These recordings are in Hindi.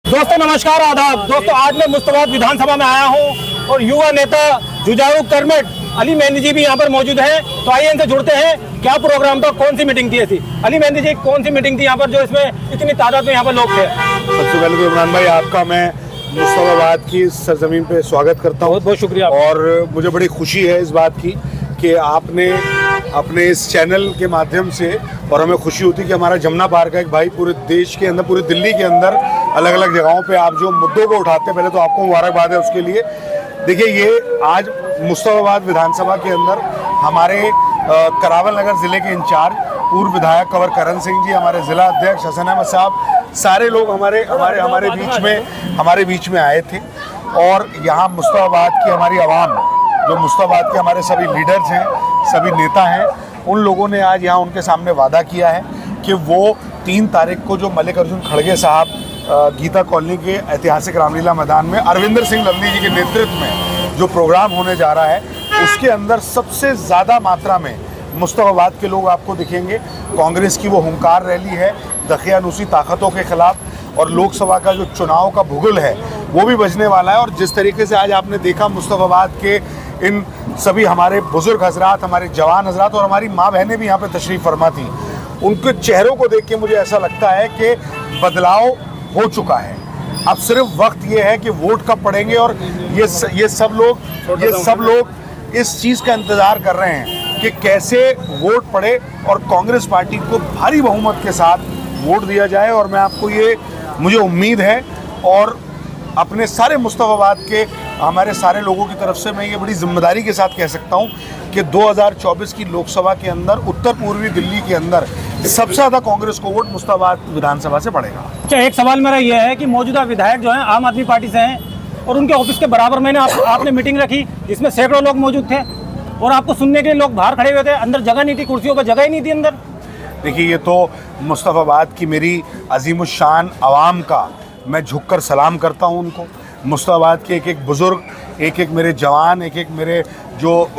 दोस्तों नमस्कार, आदाब। दोस्तों आज मैं मुस्तफाबाद विधानसभा में आया हूं और युवा नेता जुझारू कर्मठ अली मेहंदी जी भी यहां पर मौजूद हैं। तो आइए इनसे जुड़ते हैं। क्या प्रोग्राम था, कौन सी मीटिंग थी ऐसी? अली मेहंदी जी, कौन सी मीटिंग थी यहाँ पर जो इसमें इतनी तादाद में यहाँ पर लोग थे? सबसे पहले तो इमरान भाई, आपका मैं मुस्तफाबाद की सरजमीन पे स्वागत करता हूँ। बहुत बहुत शुक्रिया। और मुझे बड़ी खुशी है इस बात की कि आपने अपने इस चैनल के माध्यम से, और हमें खुशी होती है कि हमारा जमुना पार का एक भाई पूरे देश के अंदर, पूरी दिल्ली के अंदर अलग अलग जगहों पे आप जो मुद्दों को उठाते हैं, पहले तो आपको मुबारकबाद है उसके लिए। देखिए, ये आज मुस्तफाबाद विधानसभा के अंदर हमारे करावल नगर ज़िले के इंचार्ज पूर्व विधायक कंवर करण सिंह जी, हमारे ज़िला अध्यक्ष हसन अहमद साहब, सारे लोग हमारे बीच में आए थे। और यहाँ मुस्तफाबाद की हमारी आवाम, जो मुस्तफाबाद के हमारे सभी लीडर्स हैं, सभी नेता हैं, उन लोगों ने आज यहाँ उनके सामने वादा किया है कि वो 3 तारीख को जो मल्लिक अर्जुन खड़गे साहब गीता कॉलोनी के ऐतिहासिक रामलीला मैदान में अरविंदर सिंह लवली जी के नेतृत्व में जो प्रोग्राम होने जा रहा है, उसके अंदर सबसे ज़्यादा मात्रा में मुस्तफाबाद के लोग आपको दिखेंगे। कांग्रेस की वो हुंकार रैली है दखियानूसी ताकतों के खिलाफ, और लोकसभा का जो चुनाव का भुगल है वो भी बजने वाला है। और जिस तरीके से आज आपने देखा मुस्तफाबाद के इन सभी हमारे बुजुर्ग हजरात, हमारे जवान हजरात और हमारी माँ बहनें भी यहाँ पे तशरीफ़ फरमा थी, उनके चेहरों को देख के मुझे ऐसा लगता है कि बदलाव हो चुका है। अब सिर्फ वक्त ये है कि वोट कब पड़ेंगे, और ये सब लोग इस चीज़ का इंतज़ार कर रहे हैं कि कैसे वोट पड़े और कांग्रेस पार्टी को भारी बहुमत के साथ वोट दिया जाए। और मैं आपको मुझे उम्मीद है, और अपने सारे मुस्तफाबाद के हमारे सारे लोगों की तरफ से मैं ये बड़ी जिम्मेदारी के साथ कह सकता हूँ कि 2024 की लोकसभा के अंदर उत्तर पूर्वी दिल्ली के अंदर सबसे ज़्यादा कांग्रेस को वोट मुस्तफाबाद विधानसभा से पड़ेगा। अच्छा, एक सवाल मेरा ये है कि मौजूदा विधायक जो हैं आम आदमी पार्टी से हैं और उनके ऑफिस के बराबर में आपने मीटिंग रखी जिसमें सैकड़ों लोग मौजूद थे और आपको सुनने के लिए लोग बाहर खड़े हुए थे, अंदर जगह नहीं थी, कुर्सियों पर जगह ही नहीं थी अंदर। देखिए, ये तो मुस्तफाबाद की मेरी अजीमुशान आवाम का मैं झुककर सलाम करता हूँ उनको। मुस्तफाबाद के एक एक बुज़ुर्ग, एक एक मेरे जवान, एक एक मेरे जो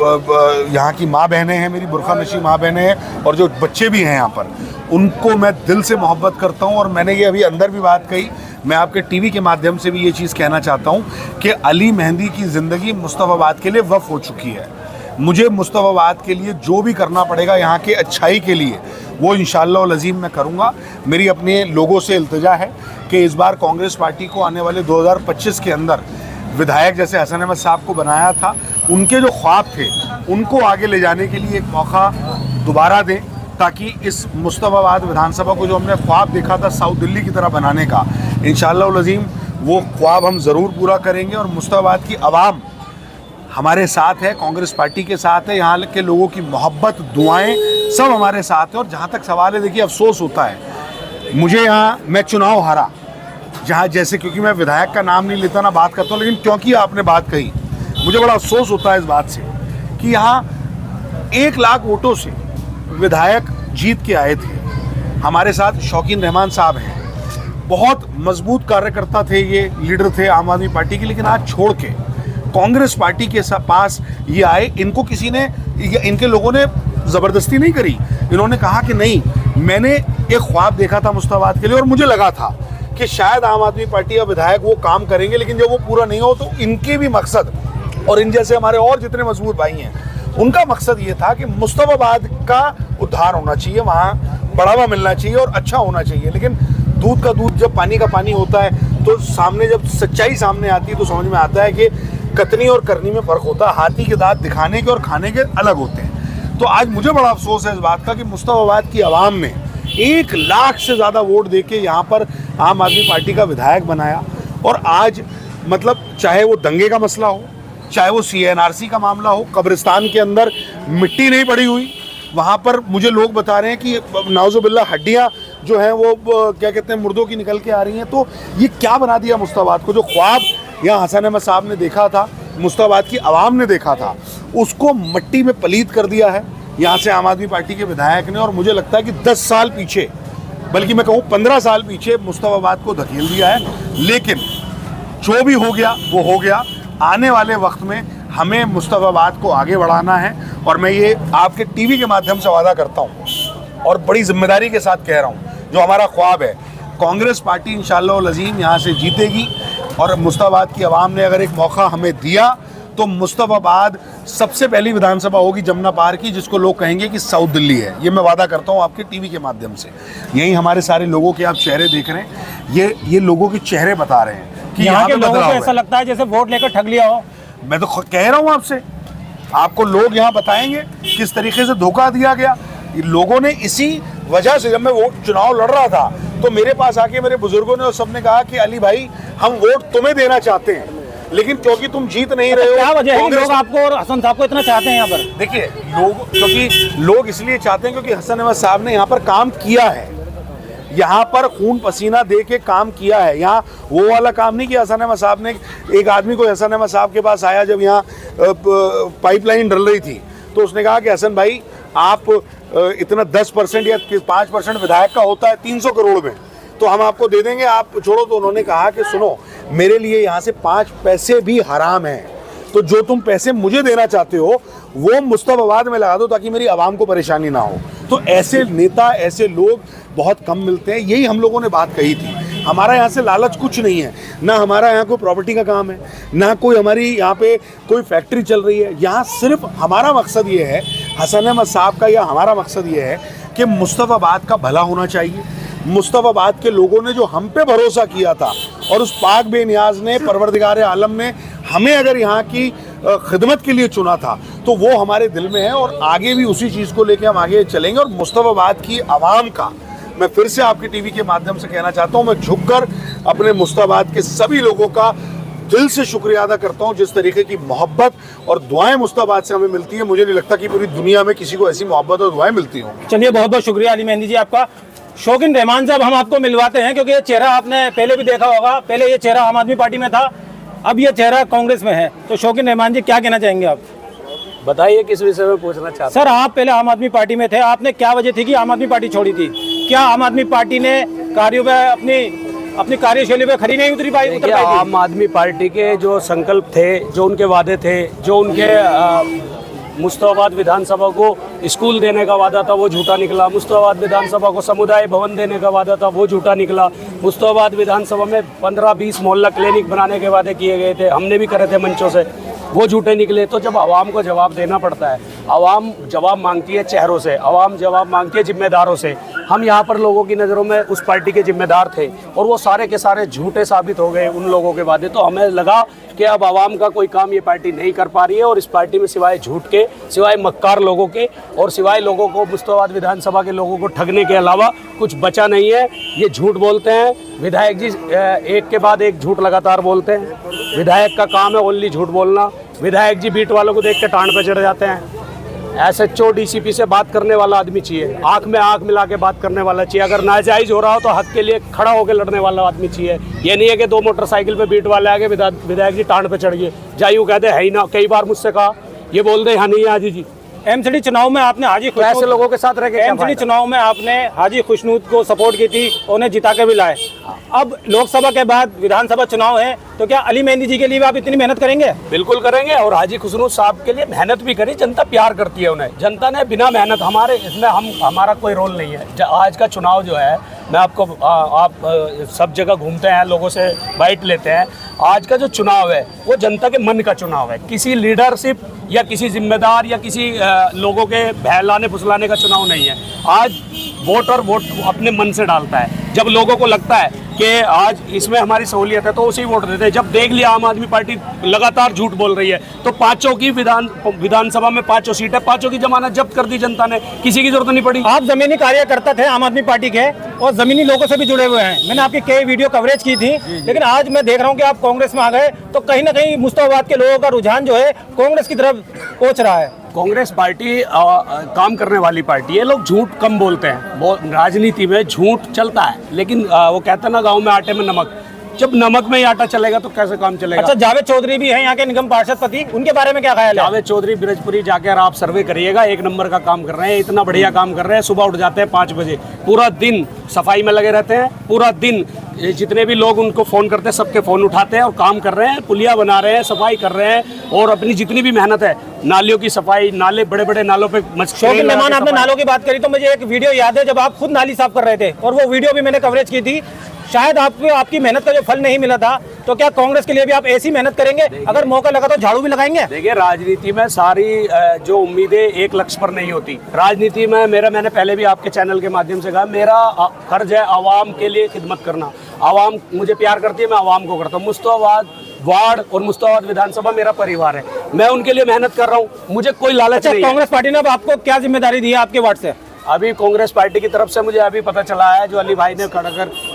यहाँ की माँ बहनें हैं, मेरी बुरखा नशी माँ बहनें हैं, और जो बच्चे भी हैं यहाँ पर, उनको मैं दिल से मोहब्बत करता हूँ। और मैंने ये अभी अंदर भी बात कही, मैं आपके टीवी के माध्यम से भी ये चीज़ कहना चाहता हूँ कि अली मेहंदी की ज़िंदगी मुस्तफाबाद के लिए वक़्फ़ हो चुकी है। मुझे मुस्तफाबाद के लिए जो भी करना पड़ेगा यहाँ के अच्छाई के लिए, वो इंशाअल्लाह अज़ीम मैं करूँगा। मेरी अपने लोगों से इल्तिजा है कि इस बार कांग्रेस पार्टी को आने वाले 2025 के अंदर विधायक जैसे हसन अहमद साहब को बनाया था, उनके जो ख्वाब थे उनको आगे ले जाने के लिए एक मौका दोबारा दें, ताकि इस मुस्तफाबाद विधानसभा को जो हमने ख्वाब देखा था साउथ दिल्ली की तरह बनाने का, इंशाअल्लाह अज़ीम वो ख्वाब हम ज़रूर पूरा करेंगे। और मुस्तफाबाद की आवाम हमारे साथ है, कांग्रेस पार्टी के साथ है, यहाँ के लोगों की मोहब्बत, दुआएं सब हमारे साथ है। और जहाँ तक सवाल है, देखिए, अफसोस होता है मुझे, यहाँ मैं चुनाव हारा जहाँ, जैसे क्योंकि मैं विधायक का नाम नहीं लेता ना बात करता हूँ, लेकिन क्योंकि आपने बात कही, मुझे बड़ा अफसोस होता है इस बात से कि यहाँ 1 लाख वोटों से विधायक जीत के आए थे। हमारे साथ शौकीन रहमान साहब हैं, बहुत मजबूत कार्यकर्ता थे, ये लीडर थे आम आदमी पार्टी के, लेकिन आज छोड़ के कांग्रेस पार्टी के पास ये आए। इनको किसी ने, इनके लोगों ने ज़बरदस्ती नहीं करी, इन्होंने कहा कि नहीं, मैंने एक ख्वाब देखा था मुस्तफाबाद के लिए और मुझे लगा था कि शायद आम आदमी पार्टी या विधायक वो काम करेंगे, लेकिन जब वो पूरा नहीं हो तो इनके भी मकसद, और इन जैसे हमारे और जितने मजबूत भाई हैं, उनका मकसद ये था कि मुस्तफाबाद का उद्धार होना चाहिए, वहाँ बढ़ावा मिलना चाहिए और अच्छा होना चाहिए। लेकिन दूध का दूध जब पानी का पानी होता है, तो सामने जब सच्चाई सामने आती है तो समझ में आता है कि कतनी और करनी में फ़र्क होता है। हाथी के दांत दिखाने के और खाने के अलग होते हैं। तो आज मुझे बड़ा अफसोस है इस बात का कि मुस्तफाबाद की आवाम ने 1 लाख से ज़्यादा वोट देके यहाँ पर आम आदमी पार्टी का विधायक बनाया। और आज मतलब चाहे वो दंगे का मसला हो, चाहे वो CNRC का मामला हो, कब्रिस्तान के अंदर मिट्टी नहीं पड़ी हुई, वहाँ पर मुझे लोग बता रहे हैं कि नाउज़ुबिल्लाह हड्डियाँ जो हैं वो क्या कहते हैं मुर्दों की निकल के आ रही हैं। तो ये क्या बना दिया मुस्तफाबाद को? जो ख्वाब यहाँ हसन अहमद साहब ने देखा था, मुस्तफाबाद की आवाम ने देखा था, उसको मिट्टी में पलीत कर दिया है यहाँ से आम आदमी पार्टी के विधायक ने। और मुझे लगता है कि 10 साल पीछे, बल्कि मैं कहूँ 15 साल पीछे मुस्तफाबाद को धकेल दिया है। लेकिन जो भी हो गया वो हो गया। आने वाले वक्त में हमें मुस्तफाबाद को आगे बढ़ाना है, और मैं ये आपके टीवी के माध्यम से वादा करता हूँ और बड़ी जिम्मेदारी के साथ कह रहा हूँ, जो हमारा ख्वाब है, कांग्रेस पार्टी इंशाअल्लाह वल अज़ीम यहाँ से जीतेगी। और मुस्ताबाद की आवाम ने अगर एक मौका हमें दिया तो मुस्तफ़ाबाद सबसे पहली विधानसभा होगी जमुना पार की जिसको लोग कहेंगे कि साउथ दिल्ली है। ये मैं वादा करता हूँ आपके टीवी के माध्यम से। यही हमारे सारे लोगों के आप चेहरे देख रहे हैं, ये लोगों के चेहरे बता रहे हैं कि यहाँ के पे लोगों बदलाव को है। ऐसा लगता है जैसे वोट लेकर ठग लिया हो। मैं तो कह रहा हूँ आपसे, आपको लोग यहाँ बताएंगे किस तरीके से धोखा दिया गया। लोगों ने इसी वजह से, जब मैं वोट चुनाव लड़ रहा था तो मेरे पास आके मेरे बुजुर्गों ने और सबने कहा कि अली भाई हम वोट तुम्हें देना चाहते हैं, लेकिन क्योंकि तुम जीत नहीं रहे हो। क्या वजह है कि कांग्रेस- लोग आपको और हसन साहब को इतना चाहते हैं यहाँ पर? देखिए क्योंकि लोग इसलिए चाहते हैं क्योंकि हसन अहमद साहब ने यहाँ पर काम किया है, यहाँ पर खून पसीना दे के काम किया है। यहाँ वो वाला काम नहीं किया हसन अहमद साहब ने। एक आदमी को हसन अहमद साहब के पास आया जब यहाँ पाइपलाइन डल रही थी तो उसने कहा कि हसन भाई आप इतना 10% या 5% विधायक का होता है 300 करोड़ में, तो हम आपको दे देंगे, आप छोड़ो। तो उन्होंने कहा कि सुनो, मेरे लिए यहाँ से 5 पैसे भी हराम हैं, तो जो तुम पैसे मुझे देना चाहते हो वो मुस्तफ़ाबाद में लगा दो ताकि मेरी आवाम को परेशानी ना हो। तो ऐसे नेता, ऐसे लोग बहुत कम मिलते हैं। यही हम लोगों ने बात कही थी। हमारा यहाँ से लालच कुछ नहीं है, ना हमारा यहाँ कोई प्रॉपर्टी का काम है, ना कोई हमारी यहाँ पे कोई फैक्ट्री चल रही है। यहाँ सिर्फ हमारा मकसद ये है, हसन अहमद साहब का या हमारा मकसद ये है कि मुस्तफ़ाबाद का भला होना चाहिए। मुस्तफ़ाबाद के लोगों ने जो हम पे भरोसा किया था और उस पाक बेनियाज ने, परवरदिगार आलम ने हमें अगर यहाँ की खिदमत के लिए चुना था तो वो हमारे दिल में है और आगे भी उसी चीज़ को लेके हम आगे चलेंगे। और मुस्तफ़ाबाद की आवाम का मैं फिर से आपके टीवी के माध्यम से कहना चाहता हूँ, मैं झुककर अपने मुस्तफ़ाबाद के सभी लोगों का दिल से शुक्रिया अदा करता हूँ। जिस तरीके की मोहब्बत और दुआएं मुस्तफ़ाबाद से हमें मिलती है, मुझे नहीं लगता कि पूरी दुनिया में किसी को ऐसी मोहब्बत और दुआएं मिलती हों। चलिए, बहुत बहुत शुक्रिया अली मेहंदी जी आपका। शौकीन रहमान साहब, हम आपको मिलवाते हैं क्योंकि ये चेहरा आपने पहले भी देखा होगा। पहले ये चेहरा आम आदमी पार्टी में था, अब ये चेहरा कांग्रेस में है। तो शौकीन रहमान जी, क्या कहना चाहेंगे आप? बताइए किस विषय में पूछना चाहते सर, आप पहले आम आदमी पार्टी में थे, आपने क्या वजह थी कि आम आदमी पार्टी छोड़ी थी? क्या आम आदमी पार्टी ने कार्यों में अपनी कार्यशैली पे खरी नहीं उतर पाई थी? आम आदमी पार्टी के जो संकल्प थे, जो उनके वादे थे, जो उनके मुस्तफ़ाबाद विधानसभा को स्कूल देने का वादा था वो झूठा निकला। मुस्तफ़ाबाद विधानसभा को समुदाय भवन देने का वादा था वो झूठा निकला। मुस्तफ़ाबाद विधानसभा में 15-20 मोहल्ला क्लिनिक बनाने के वादे किए गए थे, हमने भी करे थे मंचों से, वो झूठे निकले। तो जब आवाम को जवाब देना पड़ता है, आवाम जवाब मांगती है चेहरों से, आवाम जवाब मांगती है जिम्मेदारों से। हम यहाँ पर लोगों की नज़रों में उस पार्टी के जिम्मेदार थे और वो सारे के सारे झूठे साबित हो गए उन लोगों के वादे। तो हमें लगा कि अब आवाम का कोई काम ये पार्टी नहीं कर पा रही है और इस पार्टी में सिवाय झूठ के, सिवाय मक्कार लोगों के और सिवाय लोगों को, मुस्तफ़ाबाद विधानसभा के लोगों को ठगने के अलावा कुछ बचा नहीं है। ये झूठ बोलते हैं विधायक जी, एक के बाद एक झूठ लगातार बोलते हैं। विधायक का काम है ओनली झूठ बोलना। विधायक जी बीट वालों को देख के टांड पे चढ़ जाते हैं। SHO DCP से बात करने वाला आदमी चाहिए, आंख में आंख मिला के बात करने वाला चाहिए। अगर नाजायज हो रहा हो तो हक के लिए खड़ा होकर लड़ने वाला आदमी चाहिए। ये नहीं है कि 2 मोटरसाइकिल पे बीट वाले आगे विधायक जी टांड पे चढ़ गए, जायू कहते है ही ना। कई बार मुझसे कहा, ये बोल दे हाँ नहीं हाजी जी। MCD चुनाव में आपने हाजी तो ऐसे लोगों के साथ रह के क्या MCD फायदा? चुनाव में आपने हाजी खुशनूद को सपोर्ट की थी, उन्हें जिता के भी लाए। अब लोकसभा के बाद विधानसभा चुनाव है, तो क्या अली मेहंदी जी के लिए भी आप इतनी मेहनत करेंगे? बिल्कुल करेंगे और हाजी खुसरो साहब के लिए मेहनत भी करी। जनता प्यार करती है उन्हें, जनता ने बिना मेहनत, हमारे इसमें हमारा कोई रोल नहीं है। आज का चुनाव जो है, मैं आपको आप सब जगह घूमते हैं, लोगों से बाइट लेते हैं। आज का जो चुनाव है वो जनता के मन का चुनाव है, किसी लीडरशिप या किसी जिम्मेदार या किसी लोगों के बहलाने फुसलाने का चुनाव नहीं है। आज वोटर वोट अपने मन से डालता है। जब लोगों को लगता है कि आज इसमें हमारी सहूलियत है तो उसी वोट देते हैं। जब देख लिया आम आदमी पार्टी लगातार झूठ बोल रही है तो पांचों की विधानसभा में 5 सीटें, 5 की जमानत जब्त कर दी जनता ने, किसी की जरूरत नहीं पड़ी। आप जमीनी कार्यकर्ता थे आम आदमी पार्टी के और जमीनी लोगों से भी जुड़े हुए हैं। मैंने आपकी कई वीडियो कवरेज की थी, लेकिन आज मैं देख रहा हूँ कि आप कांग्रेस में आ गए, तो कहीं ना कहीं मुस्तफ़ाबाद के लोगों का रुझान जो है कांग्रेस की तरफ पहुंच रहा है। कांग्रेस पार्टी काम करने वाली पार्टी है। लोग झूठ कम बोलते हैं, राजनीति में झूठ चलता है, लेकिन वो कहते हैं ना गांव में आटे में नमक, जब नमक में ही आटा चलेगा तो कैसे काम चलेगा। अच्छा, जावेद चौधरी भी है यहाँ के निगम पार्षद पति, उनके बारे में क्या ख्याल है? जावेद चौधरी ब्रजपुरी जाकर आप सर्वे करिएगा, एक नंबर का काम कर रहे हैं, इतना बढ़िया काम कर रहे हैं। सुबह उठ जाते हैं 5 बजे, पूरा दिन सफाई में लगे रहते हैं, पूरा दिन जितने भी लोग उनको फ़ोन करते हैं सबके फ़ोन उठाते हैं और काम कर रहे हैं, पुलिया बना रहे हैं, सफाई कर रहे हैं और अपनी जितनी भी मेहनत है, नालियों की सफाई, नाले बड़े बड़े नालों पे शौकीन रहमान, आपने नालों की बात करी तो मुझे एक वीडियो याद है जब आप खुद नाली साफ कर रहे थे, और वो वीडियो भी मैंने कवरेज की थी। शायद आपको आपकी मेहनत का जो फल नहीं मिला था, तो क्या कांग्रेस के लिए भी आप ऐसी मेहनत करेंगे? अगर मौका लगा तो झाड़ू भी लगाएंगे? देखिए, राजनीति में सारी जो उम्मीदें एक लक्ष्य पर नहीं होती। राजनीति में मैंने पहले भी आपके चैनल के माध्यम से कहा, मेरा फर्ज है आवाम के लिए खिदमत करना। आवाम मुझे प्यार करती है, मैं आवाम को करता हूँ। मुस्तफाबाद वार्ड और मुस्तफाबाद विधानसभा मेरा परिवार है, मैं उनके लिए मेहनत कर रहा हूँ, मुझे कोई लालच नहीं है। कांग्रेस पार्टी ने अब आपको क्या जिम्मेदारी दी है आपके वार्ड से? अभी कांग्रेस पार्टी की तरफ से मुझे अभी पता चला है, जो अली भाई ने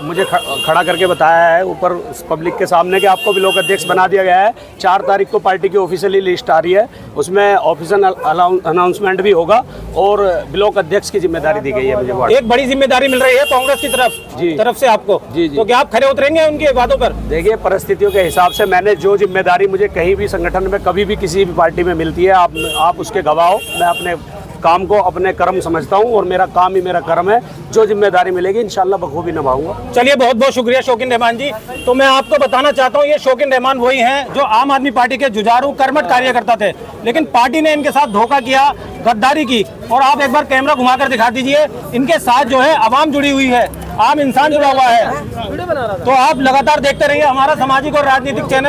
मुझे खड़ा करके बताया है ऊपर पब्लिक के सामने, कि आपको ब्लॉक अध्यक्ष बना दिया गया है। 4 तारीख को पार्टी की ऑफिशियली लिस्ट आ रही है, उसमें ऑफिशियल अनाउंसमेंट भी होगा और ब्लॉक अध्यक्ष की जिम्मेदारी दी गई है मुझे। एक बड़ी जिम्मेदारी मिल रही है कांग्रेस की तरफ से आपको। जी। तो क्या आप खरे उतरेंगे उनकी बातों पर? देखिए, परिस्थितियों के हिसाब से मैंने जो जिम्मेदारी मुझे कहीं भी संगठन में कभी भी किसी भी पार्टी में मिलती है, आप उसके गवाह हो। मैं अपने काम को अपने कर्म समझता हूं और मेरा काम ही मेरा कर्म है। जो जिम्मेदारी मिलेगी इंशाल्लाह बखूबी निभाऊंगा। चलिए, बहुत बहुत शुक्रिया शौकीन रहमान जी। तो मैं आपको बताना चाहता हूं, ये शौकीन रहमान वही हैं जो आम आदमी पार्टी के जुझारू कर्मठ कार्यकर्ता थे, लेकिन पार्टी ने इनके साथ धोखा किया, गद्दारी की। और आप एक बार कैमरा घुमाकर दिखा दीजिए, इनके साथ जो है आवाम जुड़ी हुई है, आम इंसान जुड़ा हुआ है। तो आप लगातार देखते रहिए हमारा सामाजिक और राजनीतिक चैनल।